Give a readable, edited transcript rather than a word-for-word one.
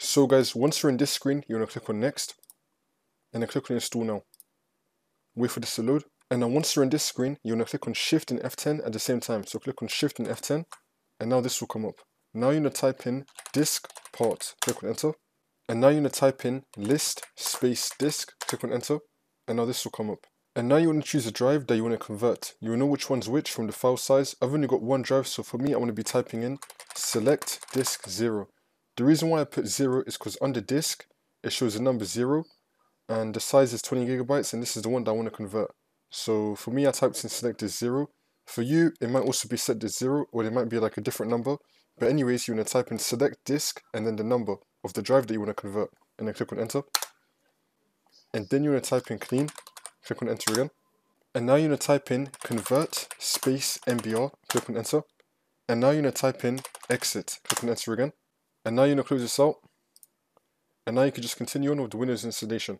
So guys, once you're in this screen, you're going to click on next, and then click on install now. Wait for this to load, and now once you're in this screen, you're going to click on shift and F10 at the same time. So click on shift and F10, and now this will come up. Now you're going to type in disk part, click on enter, and now you're going to type in list space disk, click on enter, and now this will come up. And now you want to choose a drive that you want to convert. You will know which one's which from the file size. I've only got one drive, so for me I want to be typing in select disk 0. The reason why I put 0 is because under disk it shows the number 0 and the size is 20 gigabytes, and this is the one that I want to convert. So for me I typed in select disk 0. For you it might also be set disk 0, or it might be like a different number. But anyways, you want to type in select disk and then the number of the drive that you want to convert, and then click on enter. And then you want to type in clean, click on enter again. And now you're going to type in convert space MBR, click on enter. And now you're going to type in exit, click on enter again. And now you're going to close this out. And now you can just continue on with the Windows installation.